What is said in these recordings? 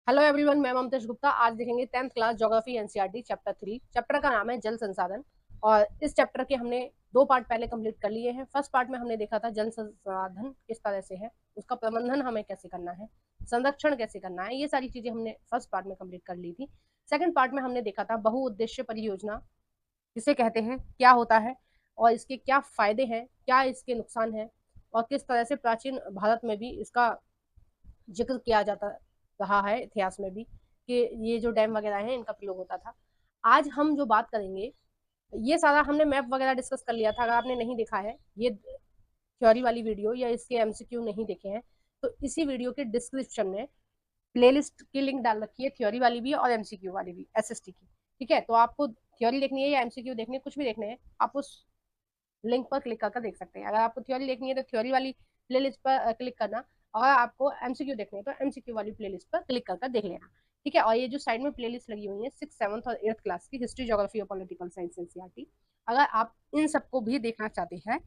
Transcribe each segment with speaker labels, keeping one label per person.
Speaker 1: Hello everyone, मैं ममतेश गुप्ता। आज देखेंगे 10th class geography NCERT chapter 3। Chapter का नाम है जल संसाधन। और इस चैप्टर के हमने दो पार्ट पहले कंप्लीट कर लिए हैं। फर्स्ट पार्ट में हमने देखा था जल संसाधन किस तरह से है, उसका प्रबंधन हमें कैसे करना है, संरक्षण कैसे करना है, ये सारी चीजें हमने फर्स्ट पार्ट में कंप्लीट कर ली थी। सेकंड पार्ट में हमने देखा था बहुउद्देश्य परियोजना किसे कहते हैं, क्या होता है और इसके क्या फायदे हैं, क्या इसके नुकसान है, और किस तरह से प्राचीन भारत में भी इसका जिक्र किया जाता रहा है, इतिहास में भी, कि ये जो डैम वगैरह हैं इनका प्रयोग होता था। आज हम जो बात करेंगे, ये सारा हमने मैप वगैरह डिस्कस कर लिया था। अगर आपने नहीं देखा है ये थ्योरी वाली वीडियो या इसके एमसीक्यू नहीं देखे हैं, तो इसी वीडियो के डिस्क्रिप्शन में प्लेलिस्ट की लिंक डाल रखी है, थ्योरी वाली भी और एमसीक्यू वाली भी, एसएसटी की। ठीक है, तो आपको थ्योरी देखनी है या एमसीक्यू देखनी है, कुछ भी देखने हैं, आप उस लिंक पर क्लिक करके देख सकते हैं। अगर आपको थ्योरी देखनी है तो थ्योरी वाली प्लेलिस्ट पर क्लिक करना, और आपको एमसीक्यू देखनी है तो एमसीक्यू वाली प्लेलिस्ट पर क्लिक करके देख लेना। ठीक है, और ये जो साइड में प्लेलिस्ट लगी हुई है 6th 7th और 8th क्लास की हिस्ट्री, ज्योग्राफी और पॉलिटिकल साइंस एनसीईआरटी, अगर आप इन सबको भी देखना चाहते हैं,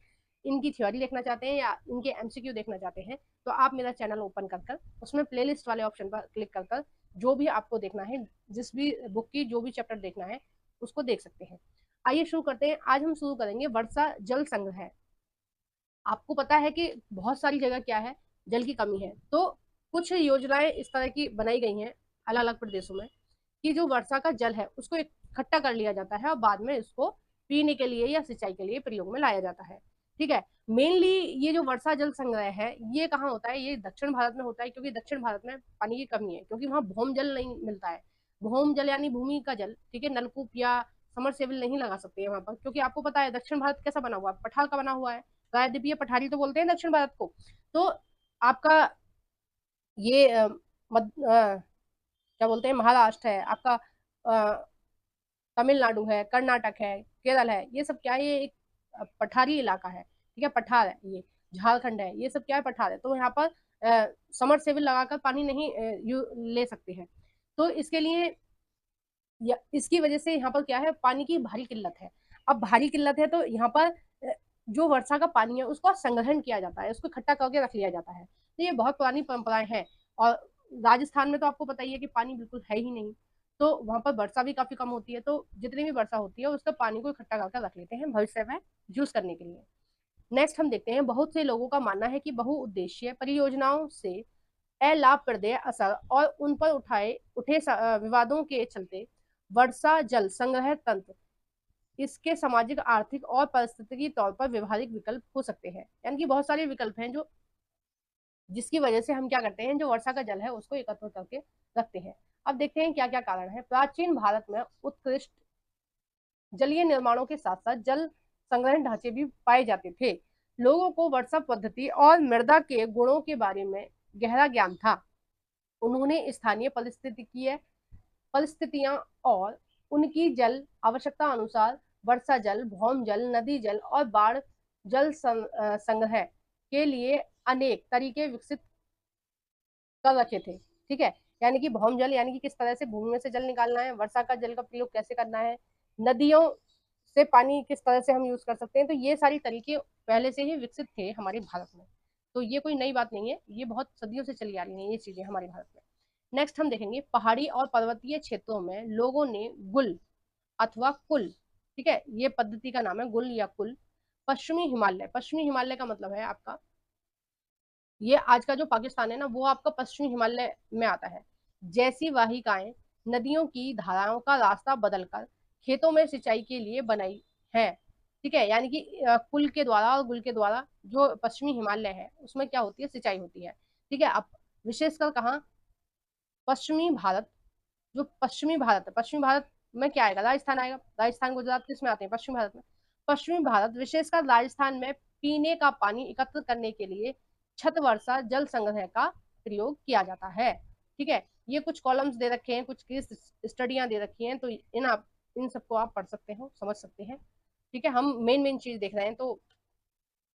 Speaker 1: इनकी थ्योरी देखना चाहते हैं या इनके एमसीक्यू देखना चाहते हैं, तो आप मेरा चैनल ओपन कर उसमें प्लेलिस्ट वाले ऑप्शन पर क्लिक कर जो भी आपको देखना है, जिस भी बुक की जो भी चैप्टर देखना है, उसको देख सकते हैं। आइए शुरू करते हैं। आज हम शुरू करेंगे वर्षा जल संग्रह। आपको पता है कि बहुत सारी जगह क्या है, जल की कमी है, तो कुछ योजनाएं इस तरह की बनाई गई हैं अलग अलग प्रदेशों में, कि जो वर्षा का जल है उसको इकट्ठा कर लिया जाता है और बाद में इसको पीने के लिए या सिंचाई के लिए प्रयोग में लाया जाता है। ठीक है, मेनली ये जो वर्षा जल संग्रह है ये कहाँ होता है, ये दक्षिण भारत में होता है, क्योंकि दक्षिण भारत में पानी की कमी है, क्योंकि वहाँ भौम जल नहीं मिलता है। भौम जल यानी भूमि का जल, ठीक है, नलकूप या समरसेबल नहीं लगा सकते हैं वहां पर, क्योंकि आपको पता है दक्षिण भारत कैसा बना हुआ है, पठार का बना हुआ है। प्रायद्वीपीय पठारी तो बोलते हैं दक्षिण भारत को। तो आपका ये क्या बोलते हैं, महाराष्ट्र है आपका, तमिलनाडु है, कर्नाटक है, केरल है, ये सब क्या है, ये एक पठारी इलाका है। ठीक है, पठार है ये। झारखंड है, ये सब क्या है, पठार है। तो यहाँ पर समर सेविल लगाकर पानी नहीं ले सकते हैं। तो इसके लिए इसकी वजह से यहाँ पर क्या है, पानी की भारी किल्लत है। अब भारी किल्लत है तो यहाँ पर जो वर्षा का पानी है उसको संग्रहण किया जाता है, उसको इकट्ठा करके रख लिया जाता है। तो ये बहुत पुरानी परंपराएं हैं। और राजस्थान में तो आपको पता ही है कि पानी बिल्कुल है ही नहीं, तो वहां पर वर्षा भी काफी कम होती है। तो जितनी भी वर्षा होती है उसका पानी को इकट्ठा करके रख लेते हैं भविष्य में यूज करने के लिए। नेक्स्ट हम देखते हैं, बहुत से लोगों का मानना है कि बहुउद्देशीय परियोजनाओं से अलाभप्रद असर और उन पर उठे विवादों के चलते वर्षा जल संग्रह तंत्र इसके सामाजिक, आर्थिक और पारिस्थितिकी तौर पर व्यवहारिक विकल्प हो सकते हैं। यानी कि बहुत सारे विकल्प हैं जो जिसकी वजह से हम क्या करते हैं, जो वर्षा का जल है उसको एकत्र करके रखते हैं। अब देखते हैं क्या क्या कारण है। प्राचीन भारत में उत्कृष्ट जलीय निर्माणों के साथ साथ जल संग्रहण ढांचे भी पाए जाते थे। लोगों को वर्षा पद्धति और मृदा के गुणों के बारे में गहरा ज्ञान था। उन्होंने स्थानीय परिस्थितियां और उनकी जल आवश्यकता अनुसार वर्षा जल, भौम जल, नदी जल और बाढ़ जल संग्रह के लिए अनेक तरीके विकसित कर रखे थे। ठीक है, यानी कि भौम जल यानी कि किस तरह से भूमि में से जल निकालना है, वर्षा का जल का प्रयोग कैसे करना है, नदियों से पानी किस तरह से हम यूज कर सकते हैं, तो ये सारी तरीके पहले से ही विकसित थे हमारे भारत में। तो ये कोई नई बात नहीं है, ये बहुत सदियों से चली आ रही है ये चीजें हमारे भारत में। नेक्स्ट हम देखेंगे, पहाड़ी और पर्वतीय क्षेत्रों में लोगों ने गुल अथवा कुल, ठीक है, ये पद्धति का नाम है गुल या कुल। पश्चिमी हिमालय, पश्चिमी हिमालय का मतलब है आपका ये आज का जो पाकिस्तान है ना, वो आपका पश्चिमी हिमालय में आता है। जैसी वाहिकाएं नदियों की धाराओं का रास्ता बदलकर खेतों में सिंचाई के लिए बनाई है। ठीक है, यानी कि कुल के द्वारा और गुल के द्वारा जो पश्चिमी हिमालय है उसमें क्या होती है, सिंचाई होती है। ठीक है, अब विशेषकर कहाँ, पश्चिमी भारत, जो पश्चिमी भारत है, पश्चिमी भारत में क्या आएगा, राजस्थान आएगा। राजस्थान गुजरात किस में आते हैं, पश्चिमी भारत में। पश्चिमी भारत विशेषकर राजस्थान में पीने का पानी एकत्र करने के लिए छत वर्षा जल संग्रह का प्रयोग किया जाता है। ठीक है, ये कुछ कॉलम्स दे रखे हैं, कुछ केस स्टडियां दे रखी हैं, तो इन सबको आप पढ़ सकते हो, समझ सकते हैं। ठीक है, हम मेन मेन चीज देख रहे हैं तो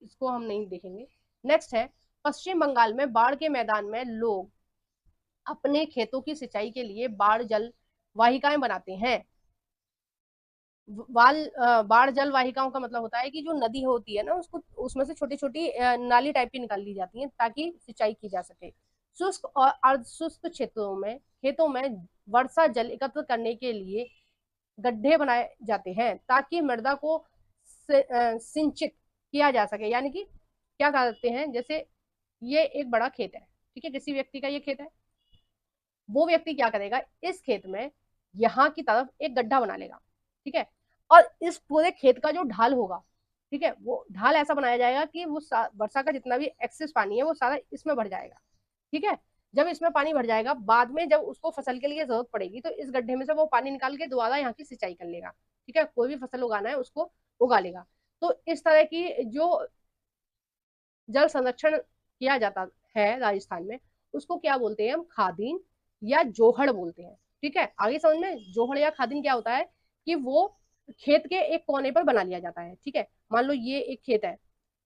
Speaker 1: इसको हम नहीं देखेंगे। नेक्स्ट है, पश्चिम बंगाल में बाढ़ के मैदान में लोग अपने खेतों की सिंचाई के लिए बाढ़ जल वाहिकाएं बनाते हैं। बाढ़ जल वाहिकाओं का मतलब होता है कि जो नदी होती है ना, उसको उसमें से छोटी छोटी नाली टाइप की निकाल ली जाती है ताकि सिंचाई की जा सके। शुष्क और अर्धशुष्क क्षेत्रों में खेतों में वर्षा जल एकत्र करने के लिए गड्ढे बनाए जाते हैं ताकि मृदा को सिंचित किया जा सके। यानी कि क्या करते हैं, जैसे ये एक बड़ा खेत है, ठीक है, किसी व्यक्ति का ये खेत है, वो व्यक्ति क्या करेगा, इस खेत में यहाँ की तरफ एक गड्ढा बना लेगा, ठीक है, और इस पूरे खेत का जो ढाल होगा, ठीक है, वो ढाल ऐसा बनाया जाएगा कि वो वर्षा का जितना भी एक्सेस पानी है वो सारा इसमें भर जाएगा, ठीक है। जब इसमें पानी भर जाएगा, बाद में जब उसको फसल के लिए जरूरत पड़ेगी तो इस गड्ढे में से वो पानी निकाल के दोबारा यहाँ की सिंचाई कर लेगा, ठीक है, कोई भी फसल उगाना है उसको उगा लेगा। तो इस तरह की जो जल संरक्षण किया जाता है राजस्थान में, उसको क्या बोलते हैं हम, खादीन या जोहड़ बोलते हैं, ठीक है। आगे समझ में, जोहड़ या खादीन क्या होता है कि वो खेत के एक कोने पर बना लिया जाता है, ठीक है। मान लो ये एक खेत है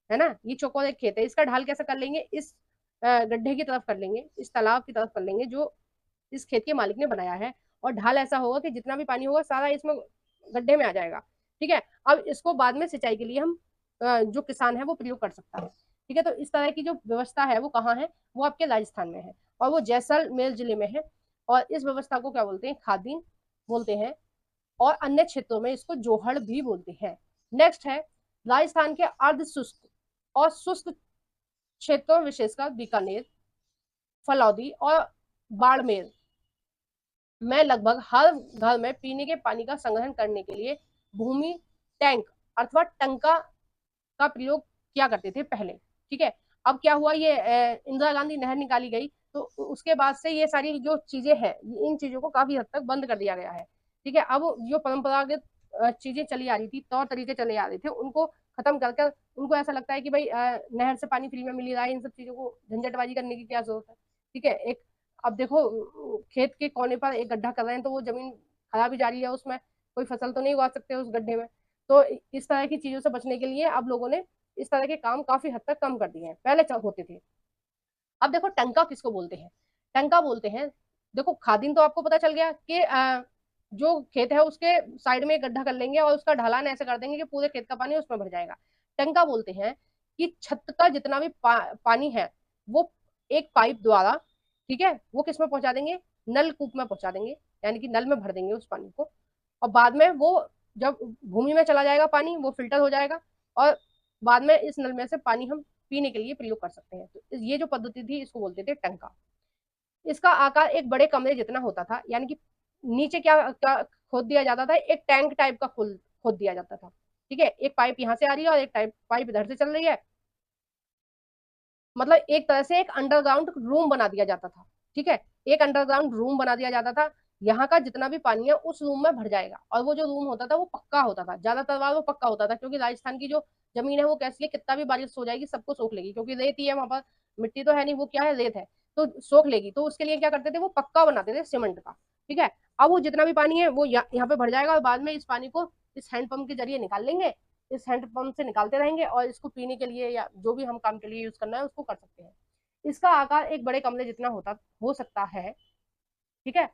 Speaker 1: ना, ये चौकोर एक खेत है, इसका ढाल कैसा कर लेंगे, इस गड्ढे की तरफ कर लेंगे, इस तालाब की तरफ कर लेंगे जो इस खेत के मालिक ने बनाया है, और ढाल ऐसा होगा कि जितना भी पानी होगा सारा इसमें गड्ढे में आ जाएगा, ठीक है। अब इसको बाद में सिंचाई के लिए हम जो किसान है वो प्रयोग कर सकता है, ठीक है। तो इस तरह की जो व्यवस्था है वो कहाँ है, वो आपके राजस्थान में है, और वो जैसलमेर जिले में है, और इस व्यवस्था को क्या बोलते हैं, खादीन बोलते हैं, और अन्य क्षेत्रों में इसको जोहड़ भी बोलते हैं। नेक्स्ट है राजस्थान के अर्ध शुष्क और शुष्क क्षेत्रों, विशेषकर बीकानेर, फलौदी और बाड़मेर में लगभग हर घर में पीने के पानी का संग्रहण करने के लिए भूमि टैंक अथवा टंका का प्रयोग किया करते थे पहले, ठीक है। अब क्या हुआ, ये इंदिरा गांधी नहर निकाली गई तो उसके बाद से ये सारी जो चीजें हैं, इन चीजों को काफी हद तक बंद कर दिया गया है, ठीक है। अब जो परंपरागत चीजें चली आ रही थी, तौर तरीके चले आ रहे थे, उनको खत्म कर कर उनको ऐसा लगता है कि भाई नहर से पानी फ्री में मिल रहा है, इन सब चीजों को झंझटबाजी करने की क्या जरूरत है, ठीक है। एक अब देखो खेत के कोने पर एक गड्ढा कर रहे हैं तो वो जमीन खराब ही जा रही है, उसमें कोई फसल तो नहीं उगा सकते उस गड्ढे में। तो इस तरह की चीजों से बचने के लिए अब लोगों ने इस तरह के काम काफी हद तक कम कर दिए हैं, पहले होते थे। अब देखो टंका किसको बोलते हैं, टंका बोलते हैं, देखो खादिन तो आपको पता चल गया कि जो खेत है उसके साइड में एक गड्ढा कर लेंगे और उसका ढलान ऐसे कर देंगे कि पूरे खेत का पानी उसमें भर जाएगा। टंका बोलते हैं कि छत का जितना भी पानी है वो एक पाइप द्वारा, ठीक है, वो किस में पहुंचा देंगे, नलकूप में पहुंचा देंगे, यानी कि नल में भर देंगे उस पानी को, और बाद में वो जब भूमि में चला जाएगा पानी वो फिल्टर हो जाएगा, और बाद में इस नल में से पानी हम पीने के लिए प्रयोग कर सकते हैं। तो ये जो पद्धति थी इसको बोलते थे टंका। इसका आकार एक बड़े कमरे जितना होता था, यानी कि नीचे क्या खोद दिया जाता था, एक टैंक टाइप का खोद खोद दिया जाता था, ठीक है। एक पाइप यहाँ से आ रही है और एक पाइप इधर से चल रही है, मतलब एक तरह से एक अंडरग्राउंड रूम बना दिया जाता था, ठीक है, एक अंडरग्राउंड रूम बना दिया जाता था। यहाँ का जितना भी पानी है उस रूम में भर जाएगा, और वो जो रूम होता था वो पक्का होता था, ज्यादातर बार वो पक्का होता था, क्योंकि राजस्थान की जो जमीन है वो कैसी है, कितना भी बारिश हो जाएगी सबको सोख लेगी, क्योंकि रेत ही है वहां पर, मिट्टी तो है नहीं, वो क्या है, रेत है, तो सोख लेगी। तो उसके लिए क्या करते थे, वो पक्का बनाते थे सीमेंट का, ठीक है। अब वो जितना भी पानी है वो यहाँ पे भर जाएगा, और बाद में इस पानी को इस हैंडपंप के जरिए निकाल लेंगे, इस हैंडपंप से निकालते रहेंगे, और इसको पीने के लिए या जो भी हम काम के लिए यूज करना है उसको कर सकते हैं। इसका आकार एक बड़े कमरे जितना हो सकता है, ठीक है।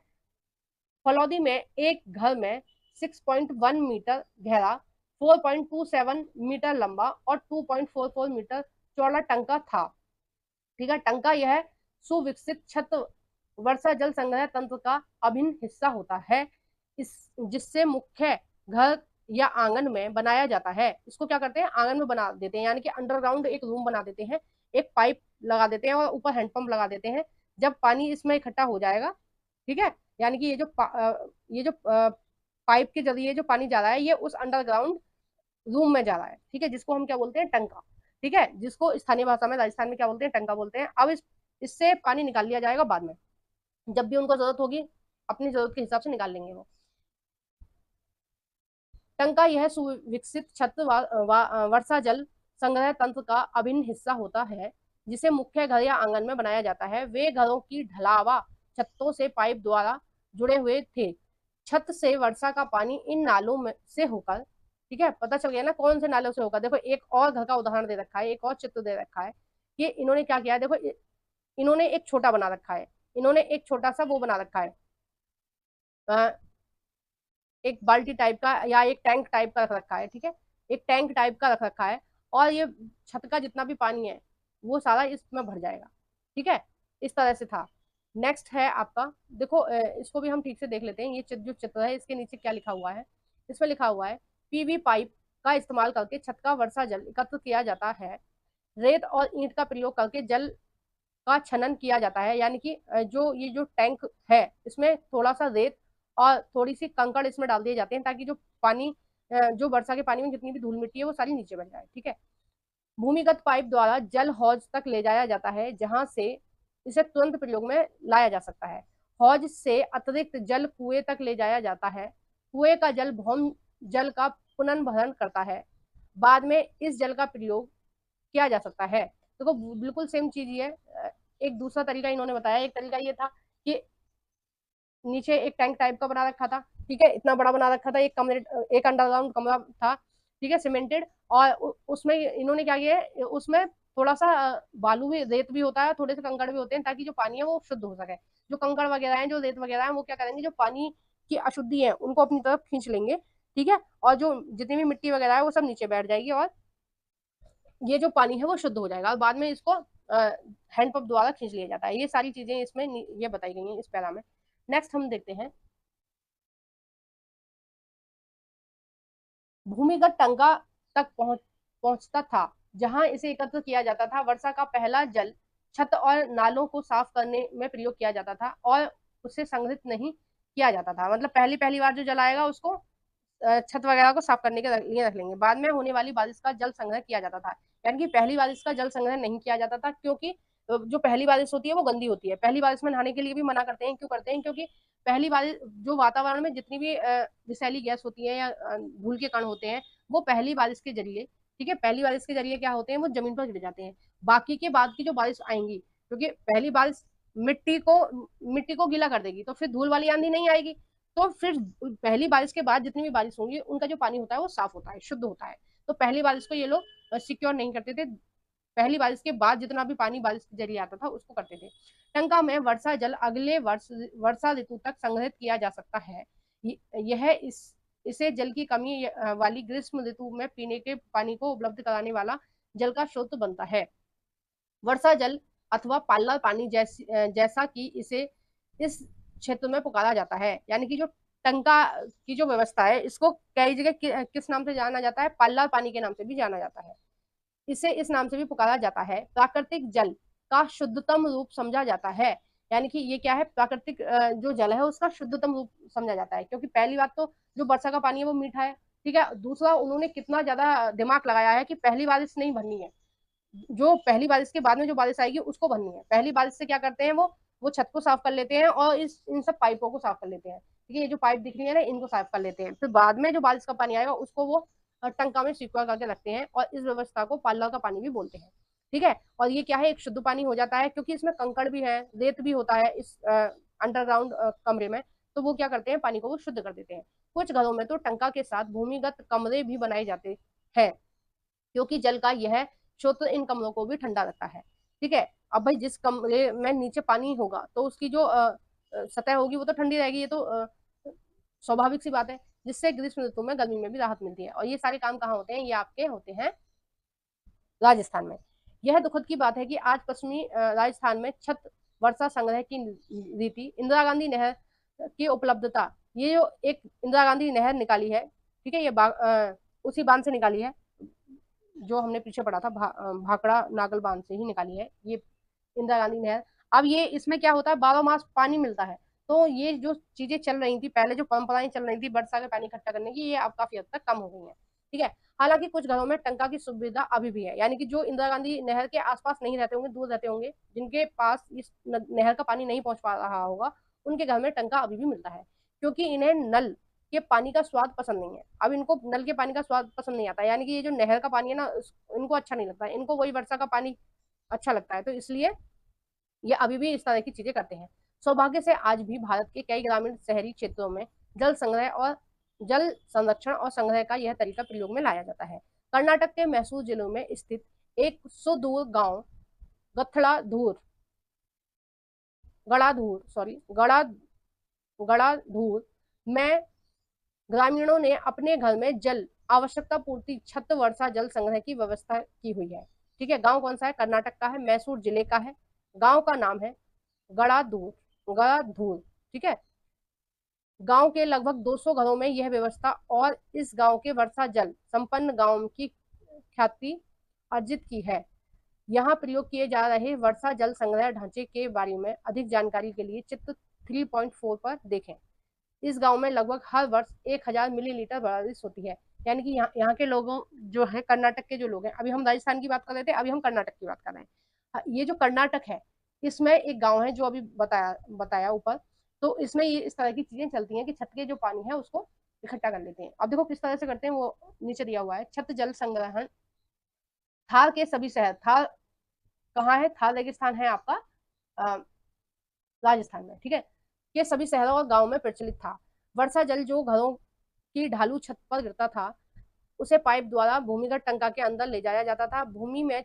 Speaker 1: फलौदी में एक घर में 6.1 मीटर गहरा, 4.27 मीटर लंबा और 2.44 मीटर चौड़ा टंका था, ठीक है। टंका यह सुविकसित छत वर्षा जल संग्रह तंत्र का अभिन्न हिस्सा होता है, इस जिससे मुख्य घर या आंगन में बनाया जाता है। इसको क्या करते हैं, आंगन में बना देते हैं, यानी कि अंडरग्राउंड एक रूम बना देते हैं, एक पाइप लगा देते हैं और ऊपर हैंडपंप लगा देते हैं। जब पानी इसमें इकट्ठा हो जाएगा, ठीक है, यानी कि ये जो पाइप के जरिए जो पानी जा रहा है ये उस अंडरग्राउंड रूम में जा रहा है, ठीक है, जिसको हम क्या बोलते हैं, टंका, ठीक है, जिसको स्थानीय भाषा में राजस्थान में क्या बोलते हैं, टंका बोलते हैं। अब इससे पानी निकाल लिया जाएगा बाद में, जब भी उनको जरूरत होगी अपनी जरूरत के हिसाब से निकाल लेंगे वो। टंका यह सुविकसित छत वर्षा जल संग्रह तंत्र का अभिन्न हिस्सा होता है, जिसे मुख्य घर या आंगन में बनाया जाता है। वे घरों की ढलावा छतों से पाइप द्वारा जुड़े हुए थे। छत से वर्षा का पानी इन नालों में से होकर, ठीक है, पता चल गया ना कौन से नालों से होकर। देखो एक और घर का उदाहरण दे रखा है, एक और चित्र दे रखा है कि इन्होंने क्या किया है, देखो इन्होंने एक छोटा बना रखा है, इन्होंने एक छोटा सा वो बना रखा है, एक बाल्टी टाइप का या एक टैंक टाइप का रख रखा है, ठीक है, एक टैंक टाइप का रख रखा है, और ये छत का जितना भी पानी है वो सारा इसमें भर जाएगा, ठीक है। इस तरह से था। नेक्स्ट है आपका, देखो इसको भी हम ठीक से देख लेते हैं। ये जो चित्र है इसके नीचे क्या लिखा हुआ है, इसमें लिखा हुआ है पीवी पाइप का इस्तेमाल करके छत का वर्षा जल एकत्र किया जाता है। रेत और ईंट का प्रयोग करके जल का छनन किया जाता है, यानी कि जो ये जो टैंक है इसमें थोड़ा सा रेत और थोड़ी सी कंकड़ इसमें डाल दिए जाते हैं, ताकि जो पानी जो वर्षा के पानी में जितनी भी धूल मिट्टी है वो सारी नीचे बह जाए। ठीक है। भूमिगत पाइप द्वारा जल हौज तक ले जाया जाता है, जहां से इसे तुरंत प्रयोग में लाया जा सकता है। हौज से अतिरिक्त जल कुएं तक ले जाया जाता है। कुएं का जल भौम जल का पुनर्भरण करता है। बाद में इस जल का प्रयोग किया जा सकता है। देखो बिल्कुल सेम चीज ही है। एक दूसरा तरीका इन्होंने बताया, एक तरीका ये था कि नीचे एक टैंक टाइप का बना रखा था, ठीक है, इतना बड़ा बना रखा था, एक कमरे, एक अंडरग्राउंड कमरा था, ठीक है, सीमेंटेड, और उसमें इन्होंने क्या किया है, उसमें थोड़ा सा बालू भी, रेत भी होता है, थोड़े से कंकड़ भी होते हैं, ताकि जो पानी है वो शुद्ध हो सके। जो कंकड़ वगैरह है, जो रेत वगैरह है, वो क्या करेंगे, जो पानी की अशुद्धि है उनको अपनी तरफ खींच लेंगे। ठीक है। और जो जितनी भी मिट्टी वगैरह है वो सब नीचे बैठ जाएगी, और ये जो पानी है वो शुद्ध हो जाएगा, और बाद में इसको हैंडपंप द्वारा खींच लिया जाता है। ये सारी चीजें इसमें ये बताई गई हैं इस पैरा में। नेक्स्ट हम देखते हैं, भूमिगत टंका तक पहुंचता था, जहां इसे एकत्र किया जाता था। वर्षा का पहला जल छत और नालों को साफ करने में प्रयोग किया जाता था, और उसे संग्रहित नहीं किया जाता था। मतलब पहली पहली बार जो जल आएगा उसको छत वगैरह को साफ करने के लिए रख लेंगे। बाद में होने वाली बारिश का जल संग्रह किया जाता था, यानी कि पहली बारिश का जल संग्रह नहीं किया जाता था, क्योंकि जो पहली बारिश होती है वो गंदी होती है। पहली बारिश में नहाने के लिए भी मना करते हैं। क्यों करते हैं? क्योंकि पहली बारिश जो वातावरण में जितनी भी विषैली गैस होती है या धूल के कण होते हैं, वो पहली बारिश के जरिए, ठीक है, पहली बारिश के जरिए क्या होते हैं, वो जमीन पर गिर जाते हैं। बाकी के बाद की जो बारिश आएंगी, क्योंकि पहली बारिश मिट्टी को गीला कर देगी, तो फिर धूल वाली आंधी नहीं आएगी। तो फिर पहली बारिश के बाद जितनी भी बारिश होंगी उनका जो पानी होता है वो साफ होता है, शुद्ध होता है। तो पहली बारिश को ये लोग सिक्योर नहीं करते थे। पहली बारिश के बाद जितना भी पानी बारिश के जरिए आता था उसको करते थे। टंका में वर्षा जल अगले वर्ष वर्षा ऋतु तक संग्रहित किया जा सकता है। यह इसे जल की कमी वाली ग्रीष्म ऋतु में पीने के पानी को उपलब्ध कराने वाला जल का स्रोत बनता है। वर्षा जल अथवा पाल्ला पानी जैसा कि इसे इस क्षेत्र में पुकारा जाता है, यानी कि जो टंका की जो व्यवस्था है इसको कई जगह किस नाम से जाना जाता है, पाल्ला पानी के नाम से भी जाना जाता है। इसे इस नाम से भी पुकारा जाता है। प्राकृतिक जल का शुद्धतम रूप समझा जाता है, यानी कि ये क्या है, प्राकृतिक जो जल है उसका शुद्धतम रूप समझा जाता है। क्योंकि पहली बात तो जो वर्षा का पानी है वो मीठा है, ठीक है। दूसरा, उन्होंने कितना ज्यादा दिमाग लगाया है कि पहली बारिश नहीं भरनी है, जो पहली बारिश के बाद में जो बारिश आएगी उसको भरनी है। पहली बारिश से क्या करते हैं, वो छत को साफ कर लेते हैं और इन सब पाइपों को साफ कर लेते हैं। ठीक है, ये जो पाइप दिख रही है ना, इनको साफ कर लेते हैं। फिर बाद में जो बारिश का पानी आएगा उसको वो टंका में सिक्योर करके रखते हैं, और इस व्यवस्था को पाल्ला का पानी भी बोलते हैं। ठीक है। और ये क्या है, एक शुद्ध पानी हो जाता है, क्योंकि इसमें कंकड़ भी है, रेत भी होता है इस अंडरग्राउंड कमरे में। तो वो क्या करते हैं, पानी को वो शुद्ध कर देते हैं। कुछ घरों में तो टंका के साथ भूमिगत कमरे भी बनाए जाते हैं, क्योंकि जल का यह स्रोत इन कमरों को भी ठंडा रखता है। ठीक है। अब भाई जिस कमरे में नीचे पानी होगा तो उसकी जो सतह होगी वो तो ठंडी रहेगी, ये तो स्वाभाविक सी बात है, जिससे ग्रीष्म ऋतु में गर्मी में भी राहत मिलती है। और ये सारे काम कहाँ होते हैं, ये आपके होते हैं राजस्थान में। यह दुखद की बात है कि आज पश्चिमी राजस्थान में छत वर्षा संग्रह की रीति, इंदिरा गांधी नहर की उपलब्धता, ये जो एक इंदिरा गांधी नहर निकाली है, ठीक है, ये उसी बांध से निकाली है जो हमने पीछे पढ़ा था, भाखड़ा नागल बांध से ही निकाली है ये इंदिरा गांधी नहर। अब ये इसमें क्या होता है, 12 मास पानी मिलता है। तो ये जो चीजें चल रही थी पहले, जो परंपराएं चल रही थी वर्षा के पानी इकट्ठा करने की, ये अब काफी हद तक कम हो गई है। ठीक है। हालांकि कुछ घरों में टंका की सुविधा अभी भी है, यानी कि जो इंदिरा गांधी नहर के आसपास नहीं रहते होंगे, दूर रहते होंगे, जिनके पास इस नहर का पानी नहीं पहुंच पा रहा होगा, उनके घर में टंका अभी भी मिलता है। क्योंकि इन्हें नल के पानी का स्वाद पसंद नहीं है। अब इनको नल के पानी का स्वाद पसंद नहीं आता, यानी कि ये जो नहर का पानी है ना, इनको अच्छा नहीं लगता, इनको वही वर्षा का पानी अच्छा लगता है। तो इसलिए ये अभी भी इस तरह की चीजें करते हैं। सौभाग्य से आज भी भारत के कई ग्रामीण शहरी क्षेत्रों में जल संग्रह और जल संरक्षण और संग्रह का यह तरीका प्रयोग में लाया जाता है। कर्नाटक के मैसूर जिले में स्थित एक सुदूर गांव गथड़ाधूर गड़ाधूर सॉरी गड़ा गड़ाधूर में ग्रामीणों ने अपने घर में जल आवश्यकता पूर्ति छत वर्षा जल संग्रह की व्यवस्था की हुई है। ठीक है। गांव कौन सा है? कर्नाटक का है, मैसूर जिले का है। गांव का नाम है गड़ाधूल, ठीक है। गांव के लगभग 200 घरों में यह व्यवस्था और इस गांव के वर्षा जल संपन्न गांव की ख्याति अर्जित की है। यहाँ प्रयोग किए जा रहे वर्षा जल संग्रह ढांचे के बारे में अधिक जानकारी के लिए चित्र 3.4 पर देखें। इस गांव में लगभग हर वर्ष 1000 मिलीलीटर बारिश होती है। यानी कि यहाँ के लोगों जो है, कर्नाटक के जो लोग हैं, अभी हम राजस्थान की बात कर रहे थे, अभी हम कर्नाटक की बात कर रहे हैं। ये जो कर्नाटक है, इसमें एक गांव है जो अभी बताया बताया ऊपर, तो इसमें ये इस तरह की चीजें चलती हैं कि छत के जो पानी है उसको इकट्ठा कर लेते हैं। अब देखो किस तरह से करते हैं, वो नीचे दिया हुआ है। छत जल संग्रहण थार के सभी शहर, थार कहाँ है, थार रेगिस्तान है आपका राजस्थान में, ठीक है, ये सभी शहरों और गांवों में प्रचलित था। वर्षा जल जो घरों की ढालू छत पर गिरता था, उसे पाइप द्वारा भूमिगत टंका के अंदर ले जाया जाता था। भूमि में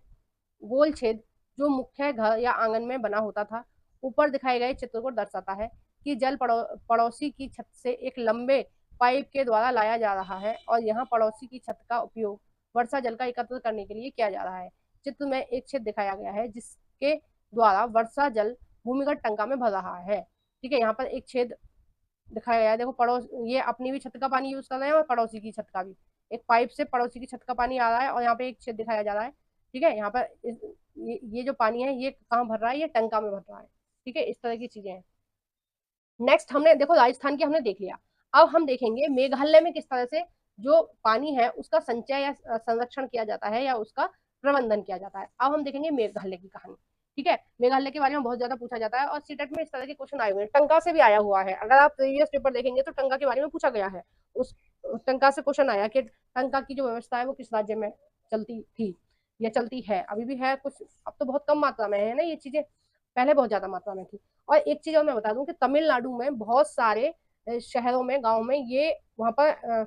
Speaker 1: गोल छेद जो मुख्य घर या आंगन में बना होता था। ऊपर दिखाए गए चित्र को दर्शाता है कि जल पड़ोसी की छत से एक लंबे पाइप के द्वारा लाया जा रहा है और यहाँ पड़ोसी की छत का उपयोग वर्षा जल का एकत्र करने के लिए किया जा रहा है। चित्र में एक छेद दिखाया गया है जिसके द्वारा वर्षा जल भूमिगत टंका में भर रहा है, ठीक है। यहाँ पर एक छेद दिखाया गया है, देखो पड़ोस, ये अपनी भी छत का पानी यूज कर रहे हैं और पड़ोसी की छत का भी, एक पाइप से पड़ोसी की छत का पानी आ रहा है और यहाँ पे एक छेद दिखाया जा रहा है, ठीक है। यहाँ पर ये जो पानी है ये कहाँ भर रहा है, ये टंका में भर रहा है, ठीक है। इस तरह की चीजें हैं। नेक्स्ट हमने देखो राजस्थान की हमने देख लिया। अब हम देखेंगे मेघालय में किस तरह से जो पानी है उसका संचय या संरक्षण किया जाता है या उसका प्रबंधन किया जाता है। अब हम देखेंगे मेघालय की कहानी, ठीक है। मेघालय के बारे में बहुत ज्यादा पूछा जाता है और सीटेट में इस तरह के क्वेश्चन आए हुए हैं, टंका से भी आया हुआ है। अगर आप प्रीवियस पेपर देखेंगे तो टंका के बारे में पूछा गया है। उस टंका से क्वेश्चन आया कि टंका की जो व्यवस्था है वो किस राज्य में चलती थी या चलती है, अभी भी है कुछ, अब तो बहुत कम मात्रा में है ना ये चीजें, पहले बहुत ज्यादा मात्रा में थी। और एक चीज और मैं बता दूं कि तमिलनाडु में बहुत सारे शहरों में, गांव में, ये वहां पर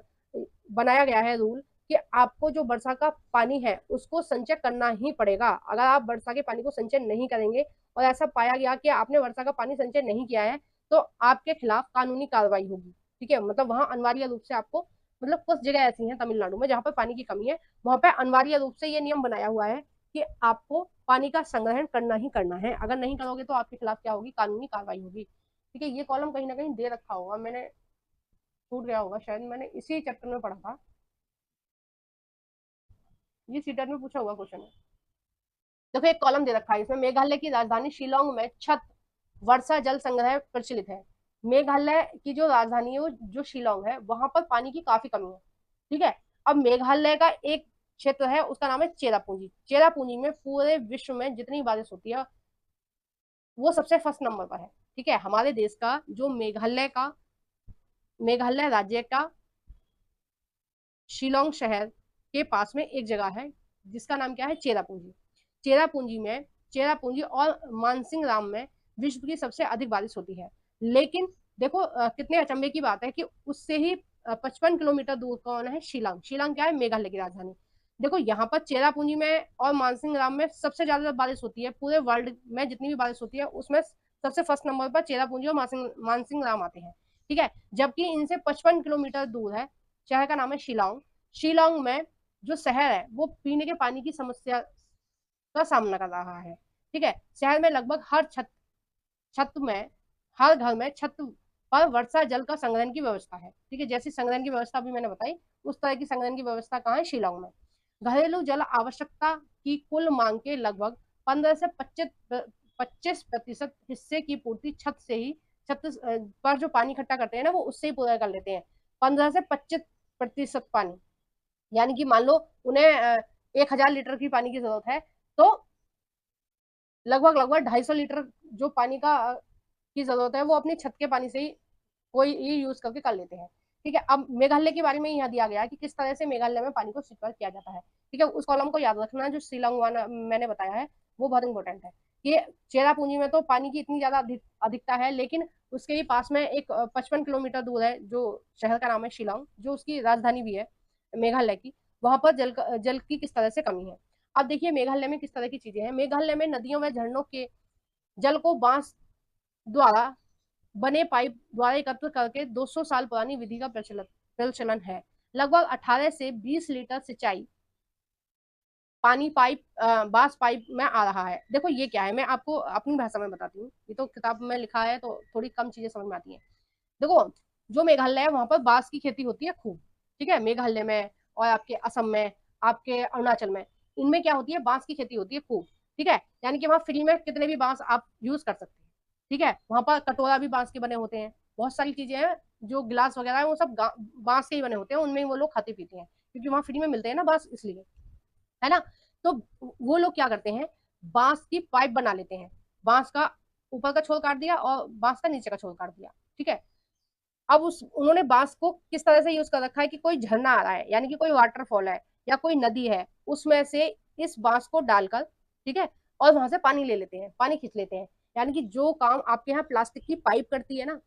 Speaker 1: बनाया गया है रूल कि आपको जो वर्षा का पानी है उसको संचय करना ही पड़ेगा। अगर आप वर्षा के पानी को संचय नहीं करेंगे और ऐसा पाया गया कि आपने वर्षा का पानी संचय नहीं किया है तो आपके खिलाफ कानूनी कार्रवाई होगी, ठीक है। मतलब वहां अनिवार्य रूप से आपको, मतलब कुछ जगह ऐसी हैं तमिलनाडु में जहां पर पानी की कमी है, वहां पर अनिवार्य रूप से ये नियम बनाया हुआ है कि आपको पानी का संग्रहण करना ही करना है। अगर नहीं करोगे तो आपके खिलाफ क्या होगी, कानूनी कार्रवाई होगी, ठीक है। ये कॉलम कहीं ना कहीं दे रखा होगा, मैंने छूट गया होगा शायद, मैंने इसी चैप्टर में पढ़ा था, ये सीटेट में पूछा हुआ क्वेश्चन है। देखो एक कॉलम दे रखा है इसमें, मेघालय की राजधानी शिलोंग में छत वर्षा जल संग्रह प्रचलित है। मेघालय की जो राजधानी है वो जो शिलोंग है, वहां पर पानी की काफी कमी है, ठीक है। अब मेघालय का एक क्षेत्र है उसका नाम है चेरापूंजी। चेरापूंजी में पूरे विश्व में जितनी बारिश होती है वो सबसे फर्स्ट नंबर पर है, ठीक है। हमारे देश का जो मेघालय राज्य का शिलोंग शहर के पास में एक जगह है जिसका नाम क्या है, चेरापूंजी। चेरापूंजी में, चेरापूंजी और मानसिंह राम में विश्व की सबसे अधिक बारिश होती है। लेकिन देखो कितने अचंभे की बात है कि उससे ही 55 किलोमीटर दूर कौन है, शिलांग। शिलांग क्या है, मेघालय की राजधानी। देखो यहाँ पर चेरापूंजी में और मानसिंह राम में सबसे ज्यादा बारिश होती है, पूरे वर्ल्ड में जितनी भी बारिश होती है उसमें सबसे फर्स्ट नंबर पर चेरापूंजी और मानसिंह राम आते हैं, ठीक है। जबकि इनसे 55 किलोमीटर दूर है, शहर का नाम है शिलांग। शिलांग में जो शहर है वो पीने के पानी की समस्या का सामना कर रहा है, ठीक है। शहर में लगभग हर छत छत में हर घर में छत पर वर्षा जल का संग्रहण की व्यवस्था है, ठीक है। जैसी संग्रहण की व्यवस्था भी मैंने बताई उस तरह की संग्रहण की व्यवस्था कहाँ है, शिलांग में। घरेलू जल आवश्यकता की कुल मांग के लगभग 15 से 25% हिस्से की पूर्ति छत से ही, छत पर जो पानी इकट्ठा करते हैं ना वो उससे ही पूरा कर लेते हैं। 15 से 25% पानी, यानी कि मान लो उन्हें 1000 लीटर की पानी की जरूरत है तो लगभग लगभग 250 लीटर जो पानी का की जरूरत है वो अपनी छत के पानी से ही कोई ही यूज करके कर लेते हैं, ठीक है। अब मेघालय के बारे में यहाँ दिया गया है कि किस तरह से मेघालय में पानी को सिक्योर किया जाता है, ठीक है। उस कॉलम को याद रखना जो शिलोंग मैंने बताया है वो बहुत इंपॉर्टेंट है कि चेरापूंजी में तो पानी की इतनी ज्यादा अधिकता है, लेकिन उसके ही पास में एक 55 किलोमीटर दूर है जो शहर का नाम है शिलोंग, जो उसकी राजधानी भी है मेघालय की, वहां पर जल की किस तरह से कमी है। अब देखिए मेघालय में किस तरह की चीजें हैं। मेघालय में नदियों व झरनों के जल को बांस द्वारा बने पाइप द्वारा एकत्र करके 200 साल पुरानी विधि का प्रचलन है। लगभग 18 से 20 लीटर सिंचाई पानी पाइप बांस पाइप में आ रहा है। देखो ये क्या है, मैं आपको अपनी भाषा में बताती हूँ, ये तो किताब में लिखा है तो थोड़ी कम चीजें समझ में आती हैं। देखो जो मेघालय है वहां पर बांस की खेती होती है खूब, ठीक है, मेघालय में और आपके असम में, आपके अरुणाचल में, इनमें क्या होती है, बांस की खेती होती है खूब, ठीक है। यानी कि वहाँ फ्री में कितने भी बांस आप यूज कर सकते हैं, ठीक है। वहां पर कटोरा भी बांस के बने होते हैं, बहुत सारी चीजें हैं, जो गिलास वगैरह है वो सब बांस के ही बने होते हैं, उनमें वो लोग खाते पीते हैं, क्योंकि वहां फ्री में मिलते हैं ना बांस, इसलिए, है ना। तो वो लोग क्या करते हैं, बांस की पाइप बना लेते हैं, बांस का ऊपर का छोर काट दिया और बांस का नीचे का छोर काट दिया, ठीक है। अब उस उन्होंने बांस को किस तरह से यूज कर रखा है कि कोई झरना आ रहा है, यानी कि कोई वाटरफॉल है या कोई नदी है, उसमें से इस बांस को डालकर, ठीक है, और वहां से पानी ले लेते हैं, पानी खींच लेते हैं। यानी कि जो काम आपके यहाँ प्लास्टिक की पाइप करती है ना,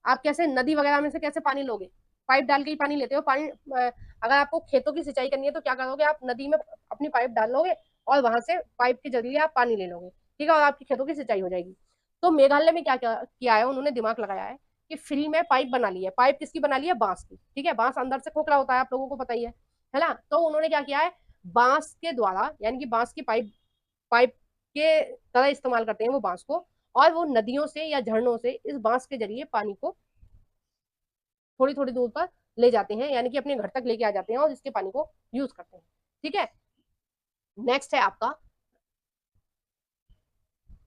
Speaker 1: आप कैसे नदी वगैरह में से कैसे पानी लोगे, पाइप डाल के ही पानी लेते हो, पानी अगर आपको खेतों की सिंचाई करनी है तो क्या करोगे, आप नदी में अपनी पाइप डाल लोगे और वहां से पाइप के जरिए आप पानी ले लोगे, ठीक है, और आपकी खेतों की सिंचाई हो जाएगी। तो मेघालय में क्या किया है, उन्होंने दिमाग लगाया है कि फ्री में पाइप बना ली है। पाइप किसकी बना ली है, बांस की, ठीक है, बांस अंदर से खोखला होता है, आप लोगों को पता ही है ना। तो उन्होंने क्या किया है, बांस के द्वारा, यानी कि बांस की पाइप पाइप के तरह इस्तेमाल करते हैं वो बांस को, और वो नदियों से या झरनों से इस बांस के जरिए पानी को थोड़ी थोड़ी दूर पर ले जाते हैं, यानी कि अपने घर तक लेके आ जाते हैं और इसके पानी को यूज करते हैं, ठीक है। नेक्स्ट है आपका,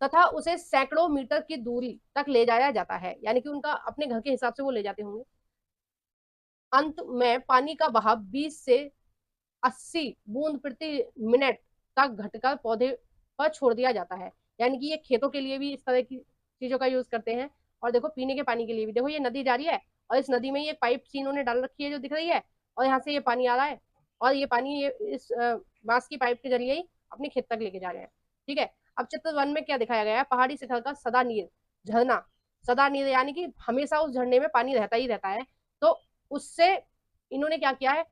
Speaker 1: तथा उसे सैकड़ों मीटर की दूरी तक ले जाया जाता है, यानी कि उनका अपने घर के हिसाब से वो ले जाते होंगे। अंत में पानी का बहाव 20 से 80 बूंद प्रति मिनट तक घटकर पौधे पर छोड़ दिया जाता है। यानी कि ये खेतों के लिए भी इस तरह की चीजों का यूज करते हैं, और देखो पीने के पानी के लिए भी। देखो ये नदी जा रही है और इस नदी में ये पाइप सी इन्होंने डाल रखी है जो दिख रही है, और यहाँ से ये पानी आ रहा है, और ये पानी ये इस बांस की पाइप के जरिए ही अपने खेत तक लेके जा रहे हैं, ठीक है। अब चित्र 1 में क्या दिखाया गया है, पहाड़ी शिखर का सदा नीर झरना, सदा नीर यानी कि हमेशा उस झरने में पानी रहता ही रहता है। तो उससे इन्होंने क्या किया है,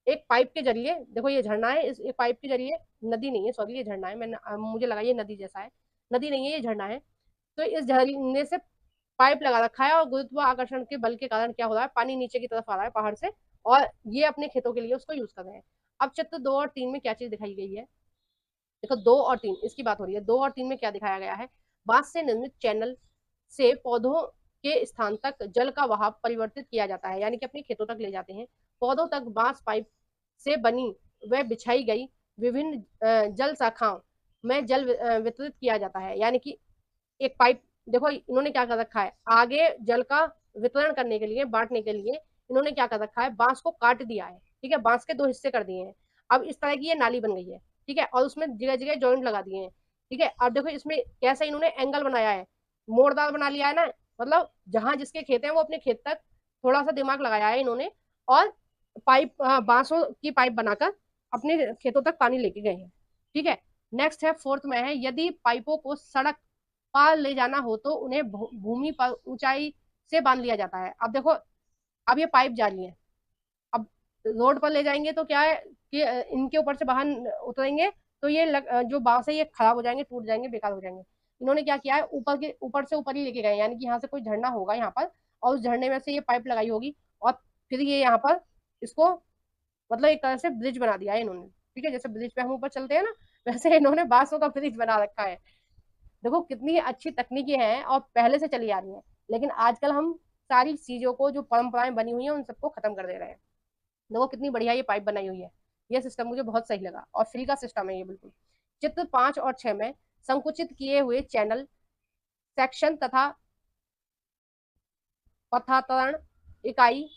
Speaker 1: एक पाइप के जरिए, देखो ये झरना है, इस एक पाइप के जरिए, नदी नहीं है सॉरी, ये झरना है, मैंने मुझे लगा ये नदी जैसा है, नदी नहीं है ये झरना है। तो इस झरने से पाइप लगा रखा है, और गुरुत्वाकर्षण के बल के कारण क्या हो रहा है, पानी नीचे की तरफ आ रहा है पहाड़ से, और ये अपने खेतों के लिए उसको यूज कर रहे हैं। अब चित्र 2 और 3 में क्या चीज दिखाई गई है, देखो 2 और 3 इसकी बात हो रही है। 2 और 3 में क्या दिखाया गया है, बांस से निर्मित चैनल से पौधों के स्थान तक जल का बहाव परिवर्तित किया जाता है, यानी कि अपने खेतों तक ले जाते हैं। पौधों तक बांस पाइप से बनी व बिछाई गई विभिन्न जल शाखाओं में जल वितरित किया जाता है, यानी कि एक पाइप, देखो इन्होंने क्या कर रखा है, आगे जल का वितरण करने के लिए, बांटने के लिए इन्होंने क्या कर रखा है, बांस को काट दिया है, ठीक है, बांस के 2 हिस्से कर दिए हैं। अब इस तरह की ये नाली बन गई है, ठीक है, और उसमें जगह जगह जॉइंट लगा दिए हैं, ठीक है। अब देखो इसमें कैसे इन्होंने एंगल बनाया है, मोड़दार बना लिया है ना, मतलब जहां जिसके खेत है वो अपने खेत तक थोड़ा सा दिमाग लगाया है इन्होंने, और पाइप बांसों की पाइप बनाकर अपने खेतों तक पानी लेके गए हैं, ठीक है। नेक्स्ट है 4th में है, यदि पाइपों को सड़क पार ले जाना हो तो उन्हें भूमि पर ऊंचाई से बांध लिया जाता है। अब देखो अब ये पाइप जा रही है, अब रोड पर ले जाएंगे तो क्या है कि इनके ऊपर से बाहर उतरेंगे तो ये जो बांस है ये खराब हो जाएंगे, टूट जाएंगे, बेकार हो जाएंगे। इन्होंने क्या किया है, ऊपर से ऊपर ही लेके गए, यानी कि यहाँ से कोई झरना होगा यहाँ पर, और उस झरने में से ये पाइप लगाई होगी, और फिर ये यहाँ पर इसको मतलब एक तरह से ब्रिज बना दिया है इन्होंने, ठीक है, जैसे ब्रिज पे हम ऊपर चलते हैं ना, वैसे इन्होंने बांसों का ब्रिज बना रखा है। देखो कितनी अच्छी तकनीकी हैं और पहले से चली आ रही हैं, लेकिन आजकल हम सारी चीजों को जो परंपराएं बनी हुई हैं उन सबको खत्म कर दे रहे हैं। देखो कितनी बढ़िया ये पाइप बनाई हुई है, ये सिस्टम मुझे बहुत सही लगा, और फ्री का सिस्टम है ये बिल्कुल। चित्र 5 और 6 में संकुचित किए हुए चैनल सेक्शन तथा पथातरण इकाई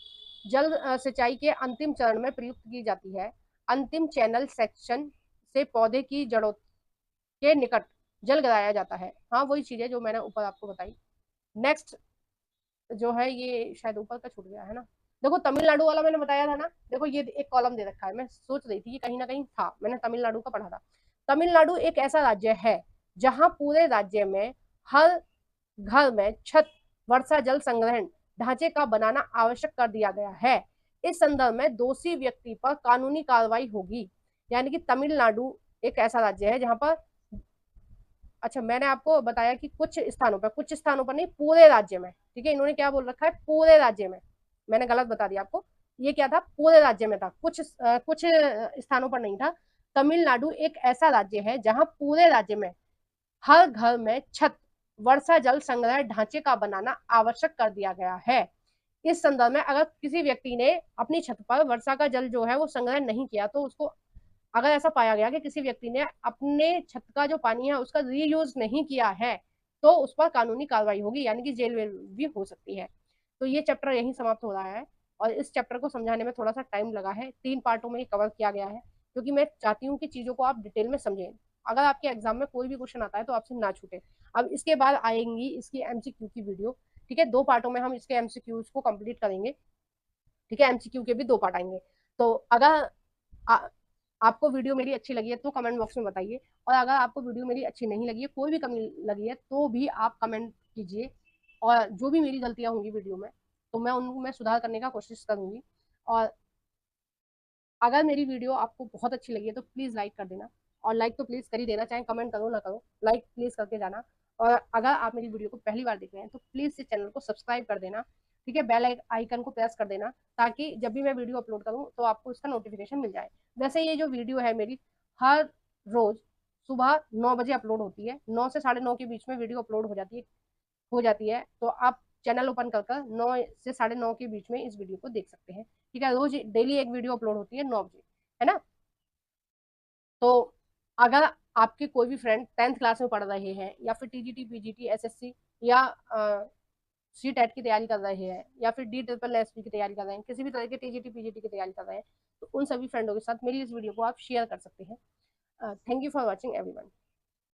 Speaker 1: जल सिंचाई के अंतिम चरण में प्रयुक्त की जाती है। अंतिम चैनल सेक्शन से पौधे की जड़ों के निकट जल गिराया जाता है। हाँ वही चीज है जो मैंने ऊपर आपको बताई। नेक्स्ट जो है ये शायद ऊपर का छूट गया है ना, देखो तमिलनाडु वाला मैंने बताया था ना, देखो ये एक कॉलम दे रखा है, मैं सोच रही थी कि कहीं ना कहीं था, मैंने तमिलनाडु का पढ़ा था। तमिलनाडु एक ऐसा राज्य है जहां पूरे राज्य में हर घर में छत वर्षा जल संग्रहण ढांचे का बनाना आवश्यक कर दिया गया है। इस संदर्भ में दोषी व्यक्ति पर कानूनी कार्रवाई होगी। यानी कि तमिलनाडु एक ऐसा राज्य है जहां पर, अच्छा मैंने आपको बताया कि कुछ स्थानों पर नहीं, पूरे राज्य में, ठीक है, इन्होंने क्या बोल रखा है, पूरे राज्य में, मैंने गलत बता दिया आपको, ये क्या था, पूरे राज्य में था, कुछ स्थानों पर नहीं था। तमिलनाडु एक ऐसा राज्य है जहां पूरे राज्य में हर घर में छत वर्षा जल संग्रह ढांचे का बनाना आवश्यक कर दिया गया है। इस संदर्भ में अगर किसी व्यक्ति ने अपनी छत पर वर्षा का जल जो है वो संग्रह नहीं किया, तो उसको, अगर ऐसा पाया गया कि किसी व्यक्ति ने अपने छत का जो पानी है उसका रीयूज नहीं किया है, तो उस पर कानूनी कार्रवाई होगी, यानी कि जेल वेल भी हो सकती है। तो ये चैप्टर यहीं समाप्त हो रहा है, और इस चैप्टर को समझाने में थोड़ा सा टाइम लगा है, 3 पार्टों में कवर किया गया है, क्योंकि मैं चाहती हूँ कि चीजों को आप डिटेल में समझें, अगर आपके एग्जाम में कोई भी क्वेश्चन आता है तो आपसे ना छूटे। अब इसके बाद आएंगी इसकी एमसीक्यू की वीडियो, ठीक है, 2 पार्टों में हम इसके एमसीक्यूज को कंप्लीट करेंगे, ठीक है, एमसीक्यू के भी 2 पार्ट आएंगे। तो अगर आ, आपको वीडियो मेरी अच्छी लगी है तो कमेंट बॉक्स में बताइए, और अगर आपको वीडियो मेरी अच्छी नहीं लगी है, कोई भी कमी लगी है, तो भी आप कमेंट कीजिए, और जो भी मेरी गलतियां होंगी वीडियो में तो मैं उनको मैं सुधार करने का कोशिश करूंगी। और अगर मेरी वीडियो आपको बहुत अच्छी लगी है तो प्लीज़ लाइक कर देना, और लाइक तो प्लीज़ कर ही देना, चाहे कमेंट करो ना करो, लाइक प्लीज़ करके जाना। और अगर आप मेरी वीडियो को पहली बार देख रहे हैं तो प्लीज़ इस चैनल को सब्सक्राइब कर देना, ठीक है, बेल आइकन को प्रेस कर देना, ताकि जब भी मैं वीडियो अपलोड करूँ तो आपको इसका नोटिफिकेशन मिल जाए। वैसे ये जो वीडियो है मेरी हर रोज़ सुबह 9 बजे अपलोड होती है, 9 से 9:30 के बीच में वीडियो अपलोड हो जाती है, तो आप चैनल ओपन कर कर 9 से 9:30 के बीच में इस वीडियो को देख सकते हैं, ठीक है। रोज डेली एक वीडियो अपलोड होती है 9 बजे, है ना। तो अगर आपके कोई भी फ्रेंड 10th क्लास में पढ़ रहे हैं, या फिर टीजीटी पीजीटी एसएससी, या सी टेट की तैयारी कर रहे हैं, या फिर डी ट्रिपल एसपी की तैयारी कर रहे हैं, किसी भी तरह के टीजीटी पीजीटी की तैयारी कर रहे हैं, तो उन सभी फ्रेंडों के साथ मेरी इस वीडियो को आप शेयर कर सकते हैं। Thank you for watching everyone.